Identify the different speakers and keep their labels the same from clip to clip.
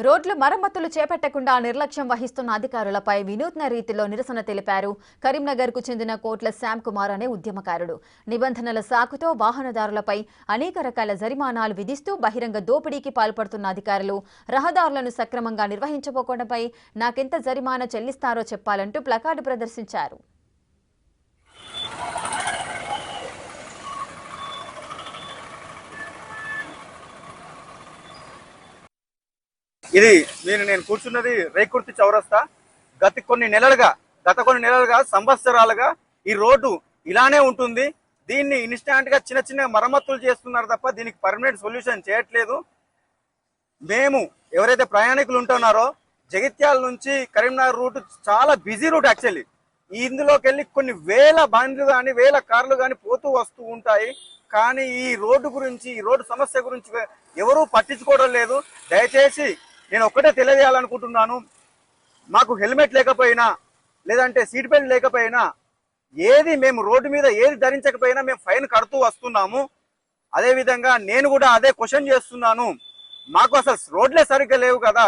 Speaker 1: రోడ్లు మరమ్మతులు చేపట్టకుండా నిర్లక్ష్యం వహిస్తున్న అధికారులపై వినూత్న రీతిలో నిరసన తెలిపారు కరీంనగర్కు చెందిన కోట్ల శ్యామ్ కుమార్ అనే ఉద్యమకారుడు. నిబంధనల సాకుతో వాహనదారులపై అనేక రకాల జరిమానాలు విధిస్తూ బహిరంగ దోపిడీకి పాల్పడుతున్న అధికారులు రహదారులను సక్రమంగా నిర్వహించకపోవడంపై నాకెంత జరిమానా చెల్లిస్తారో చెప్పాలంటూ ప్లకార్డు ప్రదర్శించారు.
Speaker 2: ఇది నేను కూర్చున్నది రేకుర్తి చౌరస్తా. గత కొన్ని నెలలుగా సంవత్సరాలుగా ఈ రోడ్డు ఇలానే ఉంటుంది. దీన్ని ఇన్స్టాంట్ గా చిన్న చిన్న మరమ్మతులు చేస్తున్నారు తప్ప దీనికి పర్మనెంట్ సొల్యూషన్ చేయట్లేదు. మేము ఎవరైతే ప్రయాణికులు ఉంటున్నారో జగిత్యాల నుంచి కరీంనగర్ రూట్ చాలా బిజీ రూట్ యాక్చువల్లీ. ఇందులోకి వెళ్ళి కొన్ని వేల బండ్లు కానీ వేల కార్లు కానీ పోతూ వస్తూ ఉంటాయి. కానీ ఈ రోడ్డు గురించి ఈ రోడ్డు సమస్య గురించి ఎవరూ పట్టించుకోవడం లేదు. దయచేసి నేను ఒక్కటే తెలియజేయాలనుకుంటున్నాను, మాకు హెల్మెట్ లేకపోయినా లేదంటే సీట్ బెల్ట్ లేకపోయినా మేము రోడ్డు మీద ఏది ధరించకపోయినా మేము ఫైన్ కడుతూ వస్తున్నాము. అదేవిధంగా నేను కూడా అదే క్వశ్చన్ చేస్తున్నాను, మాకు అసలు రోడ్లే సరిగ్గా లేవు కదా,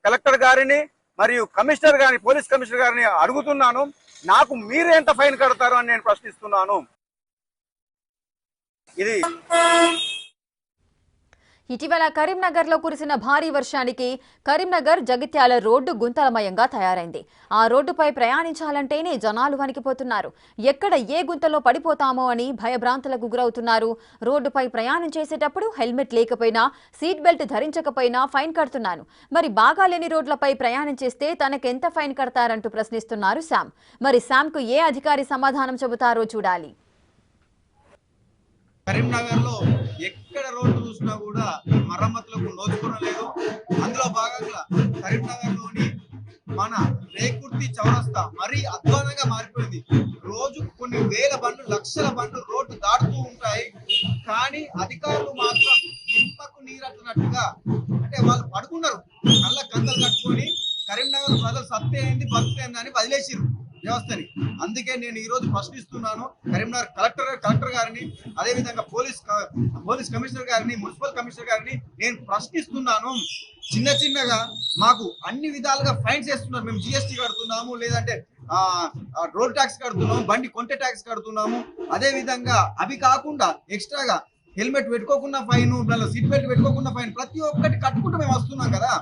Speaker 2: కలెక్టర్ గారిని మరియు కమిషనర్ గారిని పోలీస్ కమిషనర్ గారిని అడుగుతున్నాను, నాకు మీరు ఎంత ఫైన్ కడతారు అని నేను ప్రశ్నిస్తున్నాను. ఇది
Speaker 1: ఇటీవల కరీంనగర్లో కురిసిన భారీ వర్షానికి కరీంనగర్ జగిత్యాల రోడ్డు గుంతలమయంగా తయారైంది. ఆ రోడ్డుపై ప్రయాణించాలంటేనే జనాలు వణికిపోతున్నారు. ఎక్కడ ఏ గుంతలో పడిపోతామో అని భయభ్రాంతులకు గురవుతున్నారు. రోడ్డుపై ప్రయాణం చేసేటప్పుడు హెల్మెట్ లేకపోయినా సీట్ బెల్ట్ ధరించకపోయినా ఫైన్ కడుతున్నాను, మరి బాగాలేని రోడ్లపై ప్రయాణం చేస్తే తనకెంత ఫైన్ కడతారంటూ ప్రశ్నిస్తున్నారు శ్యామ్. మరి శ్యామ్కు ఏ అధికారి సమాధానం చెబుతారో చూడాలి.
Speaker 3: కరీంనగర్లో ఎక్కడ రోడ్డు చూసినా కూడా మరమ్మతులకు నోచుకోవడం లేదు. అందులో భాగంగా కరీంనగర్లోని మన రేకుర్తి చౌరస్తా మరీ అధ్వానంగా మారిపోయింది. రోజు కొన్ని వేల బండ్లు లక్షల బండ్లు రోడ్డు దాటుతూ ఉంటాయి. కానీ అధికారులు మాత్రం నిమ్మకు నీరట్టినట్టుగా అంటే వాళ్ళు పడుకున్నారు, కళ్ళ కందలు కట్టుకొని కరీంనగర్ ప్రజలు సత్తే ఏంది బతుకైంది అని వదిలేసిరు వ్యవస్థని. అందుకే నేను ఈ రోజు ప్రశ్నిస్తున్నాను కరీంనగర్ కలెక్టర్ గారిని, అదేవిధంగా పోలీస్ కమిషనర్ గారిని, మున్సిపల్ కమిషనర్ గారిని నేను ప్రశ్నిస్తున్నాను. చిన్నగా మాకు అన్ని విధాలుగా ఫైన్స్ వేస్తున్నారు. మేము జిఎస్టీ కడుతున్నాము, లేదంటే రోడ్ ట్యాక్స్ కడుతున్నాము, బండి కొంటె ట్యాక్స్ కడుతున్నాము. అదే విధంగా అవి కాకుండా ఎక్స్ట్రాగా హెల్మెట్ పెట్టుకోకుండా ఫైన్, సీట్ బెల్ట్ పెట్టుకోకుండా ఫైన్, ప్రతి ఒక్కటి కట్టుకుంటూ మేము వస్తున్నాం కదా.